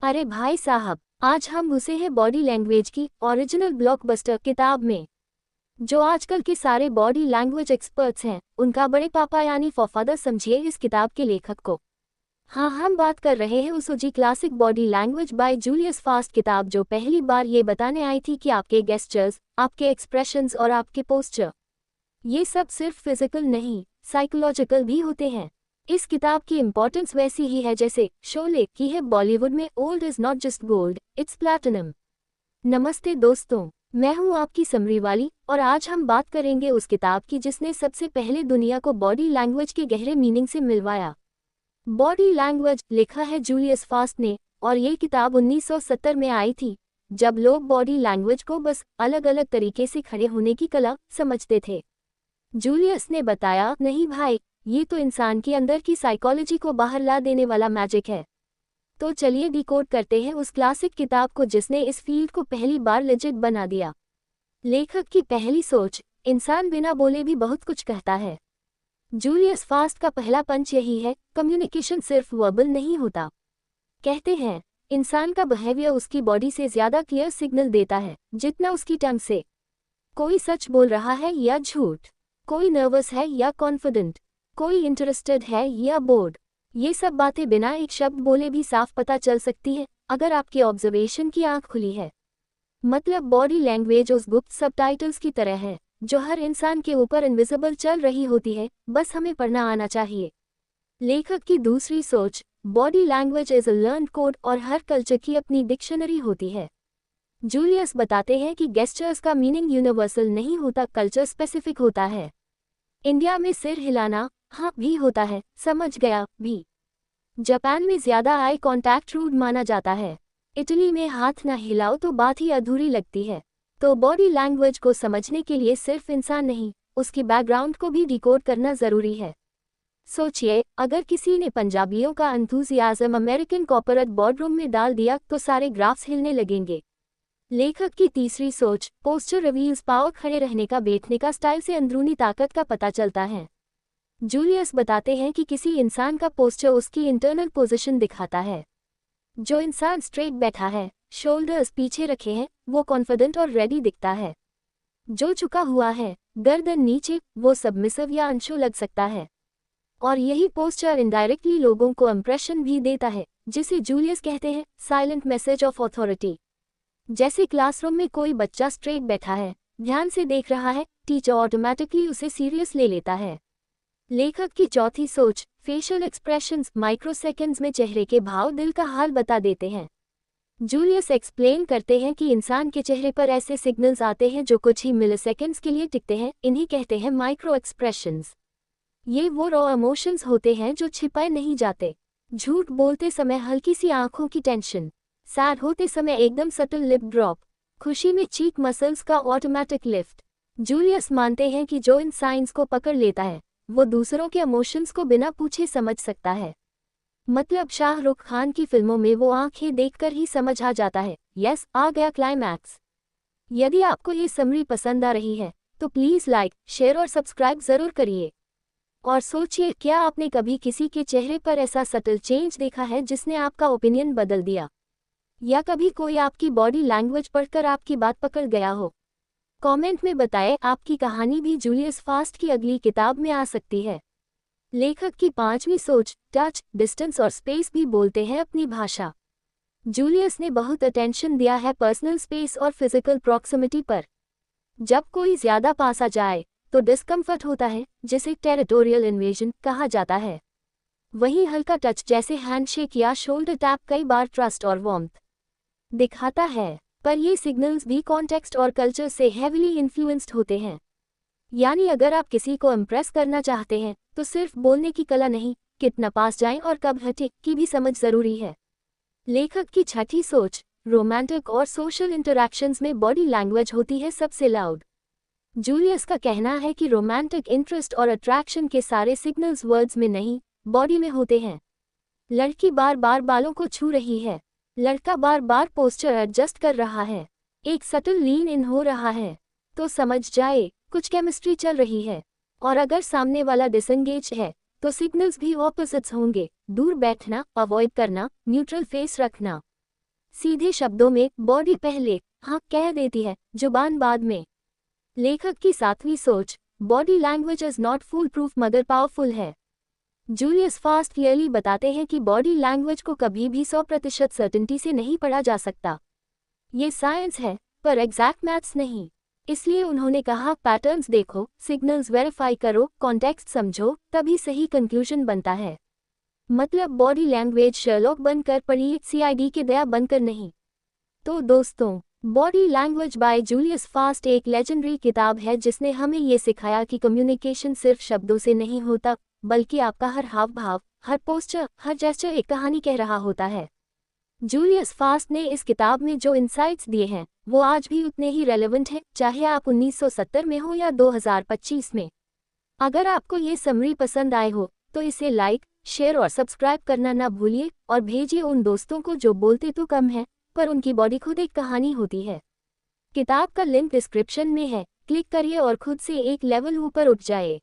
अरे भाई साहब, आज हम घुसे हैं बॉडी लैंग्वेज की ओरिजिनल ब्लॉकबस्टर किताब में। जो आजकल के सारे बॉडी लैंग्वेज एक्सपर्ट्स हैं, उनका बड़े पापा यानी फॉफादर समझिए इस किताब के लेखक को। हाँ, हम बात कर रहे हैं उस OG classic body language by Julius Fast किताब जो पहली बार ये बताने आई थी कि आपके गेस्चर्स, आपके एक्सप्रेशंस और आपके पोस्चर, ये सब सिर्फ फिजिकल नहीं, साइकोलॉजिकल भी होते हैं। इस किताब की इंपॉर्टेंस वैसी ही है जैसे शोले की है बॉलीवुड में old is not just gold, it's platinum. नमस्ते दोस्तों, मैं हूं आपकी समरी वाली और आज हम बात करेंगे उस किताब की जिसने सबसे पहले दुनिया को बॉडी लैंग्वेज के गहरे मीनिंग से मिलवाया। बॉडी लैंग्वेज लिखा है जूलियस फास्ट ने और ये किताब 1970 में आई थी, जब लोग बॉडी लैंग्वेज को बस अलग अलग तरीके से खड़े होने की कला समझते थे। जूलियस ने बताया, नहीं भाई, ये तो इंसान के अंदर की साइकोलॉजी को बाहर ला देने वाला मैजिक है। तो चलिए डिकोड करते हैं उस क्लासिक किताब को जिसने इस फील्ड को पहली बार लेजिट बना दिया। लेखक की पहली सोच, इंसान बिना बोले भी बहुत कुछ कहता है। जूलियस फास्ट का पहला पंच यही है, कम्युनिकेशन सिर्फ वर्बल नहीं होता। कहते हैं, इंसान का बिहेवियर उसकी बॉडी से ज्यादा क्लियर सिग्नल देता है जितना उसकी टंग से। कोई सच बोल रहा है या झूठ, कोई नर्वस है या कॉन्फिडेंट, कोई इंटरेस्टेड है या बोर्ड, ये सब बातें बिना एक शब्द बोले भी साफ पता चल सकती है अगर आपके ऑब्जर्वेशन की आंख खुली है। मतलब बॉडी लैंग्वेज उस गुप्त सबटाइटल्स की तरह है जो हर इंसान के ऊपर इनविजिबल चल रही होती है, बस हमें पढ़ना आना चाहिए। लेखक की दूसरी सोच, body language is a learned code और हर कल्चर की अपनी डिक्शनरी होती है। जूलियस बताते हैं कि गेस्चर्स का मीनिंग यूनिवर्सल नहीं होता, कल्चर स्पेसिफिक होता है। इंडिया में सिर हिलाना हाँ भी होता है, समझ गया भी। जापान में ज्यादा आई कांटेक्ट रूड माना जाता है। इटली में हाथ न हिलाओ तो बात ही अधूरी लगती है। तो बॉडी लैंग्वेज को समझने के लिए सिर्फ इंसान नहीं, उसकी बैकग्राउंड को भी डिकोड करना जरूरी है। सोचिए, अगर किसी ने पंजाबियों का एंथुसियाज्म अमेरिकन कॉर्पोरेट बोर्डरूम में डाल दिया तो सारे ग्राफ्स हिलने लगेंगे। लेखक की तीसरी सोच, पोस्चर रिवील्स पावर, खड़े रहने का, बैठने का स्टाइल से अंदरूनी ताकत का पता चलता है। जूलियस बताते हैं कि किसी इंसान का पोस्चर उसकी इंटरनल पोजीशन दिखाता है। जो इंसान स्ट्रेट बैठा है, शोल्डर्स पीछे रखे हैं, वो कॉन्फिडेंट और रेडी दिखता है। जो झुका हुआ है, गर्दन नीचे, वो सबमिसिव या अनशो लग सकता है। और यही पोस्चर इनडायरेक्टली लोगों को इंप्रेशन भी देता है, जिसे जूलियस कहते हैं साइलेंट मैसेज ऑफ अथॉरिटी। जैसे क्लासरूम में कोई बच्चा स्ट्रेट बैठा है, ध्यान से देख रहा है, टीचर ऑटोमेटिकली उसे सीरियस ले लेता है। लेखक की चौथी सोच, फेशियल एक्सप्रेशंस माइक्रोसेकंड्स में चेहरे के भाव दिल का हाल बता देते हैं। जूलियस एक्सप्लेन करते हैं कि इंसान के चेहरे पर ऐसे सिग्नल्स आते हैं जो कुछ ही मिलीसेकंड्स के लिए टिकते हैं, इन्हीं कहते हैं माइक्रो एक्सप्रेशंस। ये वो रॉ इमोशंस होते हैं जो छिपाए नहीं जाते। झूठ बोलते समय हल्की सी आंखों की टेंशन, सैड होते समय एकदम सटल लिप ड्रॉप, खुशी में चीक मसल्स का ऑटोमेटिक लिफ्ट। जूलियस मानते हैं कि जो इन साइंस को पकड़ लेता है वो दूसरों के इमोशंस को बिना पूछे समझ सकता है। मतलब शाहरुख खान की फिल्मों में वो आंखें देखकर ही समझ आ जाता है, यस आ गया क्लाइमैक्स। यदि आपको ये समरी पसंद आ रही है तो प्लीज़ लाइक, शेयर और सब्सक्राइब ज़रूर करिए। और सोचिए, क्या आपने कभी किसी के चेहरे पर ऐसा सटल चेंज देखा है जिसने आपका ओपिनियन बदल दिया? या कभी कोई आपकी बॉडी लैंग्वेज पढ़कर आपकी बात पकड़ गया हो? कमेंट में बताएं, आपकी कहानी भी जूलियस फास्ट की अगली किताब में आ सकती है। लेखक की पांचवी सोच, टच, डिस्टेंस और स्पेस भी बोलते हैं अपनी भाषा। जूलियस ने बहुत अटेंशन दिया है पर्सनल स्पेस और फिजिकल प्रॉक्सिमिटी पर। जब कोई ज्यादा पास आ जाए तो डिस्कम्फर्ट होता है, जिसे टेरिटोरियल इन्वेजन कहा जाता है। वहीं हल्का टच जैसे हैंडशेक या शोल्डर टैप कई बार ट्रस्ट और वार्मथ दिखाता है। पर ये सिग्नल्स भी कॉन्टेक्स्ट और कल्चर से हेविली इन्फ्लुएंस्ड होते हैं। यानी अगर आप किसी को इम्प्रेस करना चाहते हैं तो सिर्फ बोलने की कला नहीं, कितना पास जाएं और कब हटें की भी समझ जरूरी है। लेखक की छठी सोच, रोमांटिक और सोशल इंटरैक्शंस में बॉडी लैंग्वेज होती है सबसे लाउड। जूलियस का कहना है कि रोमांटिक इंटरेस्ट और अट्रैक्शन के सारे सिग्नल्स वर्ड्स में नहीं, बॉडी में होते हैं। लड़की बार बार बालों को छू रही है, लड़का बार बार पोस्चर एडजस्ट कर रहा है, एक सटल लीन इन हो रहा है, तो समझ जाए कुछ केमिस्ट्री चल रही है। और अगर सामने वाला डिसएंगेज है तो सिग्नल्स भी ऑपोजिट्स होंगे, दूर बैठना, अवॉइड करना, न्यूट्रल फेस रखना। सीधे शब्दों में बॉडी पहले हाँ कह देती है, जुबान बाद में। लेखक की 7वीं सोच, body language is not fool proof मगर पावरफुल है। जूलियस फास्ट क्लियरली बताते हैं कि बॉडी लैंग्वेज को कभी भी 100% सर्टेनिटी से नहीं पढ़ा जा सकता। ये साइंस है, पर एग्जैक्ट मैथ्स नहीं। इसलिए उन्होंने कहा, पैटर्न्स देखो, सिग्नल्स वेरीफाई करो, कॉन्टेक्स्ट समझो, तभी सही कंक्लूजन बनता है। मतलब बॉडी लैंग्वेज शर्लॉक बनकर पढ़िए, सीआईडी के दया बनकर नहीं। तो दोस्तों, body language by Julius fast एक लेजेंडरी किताब है जिसने हमें ये सिखाया कि कम्युनिकेशन सिर्फ शब्दों से नहीं होता, बल्कि आपका हर हाव भाव, हर पोस्चर, हर जेस्चर एक कहानी कह रहा होता है। जूलियस फास्ट ने इस किताब में जो इंसाइट्स दिए हैं वो आज भी उतने ही रेलेवेंट हैं, चाहे आप 1970 में हो या 2025 में। अगर आपको ये समरी पसंद आए हो तो इसे लाइक, शेयर और सब्सक्राइब करना ना भूलिए, और भेजिए उन दोस्तों को जो बोलते तो कम है पर उनकी बॉडी खुद एक कहानी होती है। किताब का लिंक डिस्क्रिप्शन में है, क्लिक करिए और खुद से एक लेवल ऊपर उठ जाए।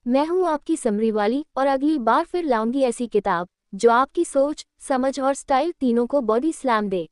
मैं हूँ आपकी समरी वाली, और अगली बार फिर लाऊंगी ऐसी किताब जो आपकी सोच, समझ और स्टाइल तीनों को बॉडी स्लैम दे।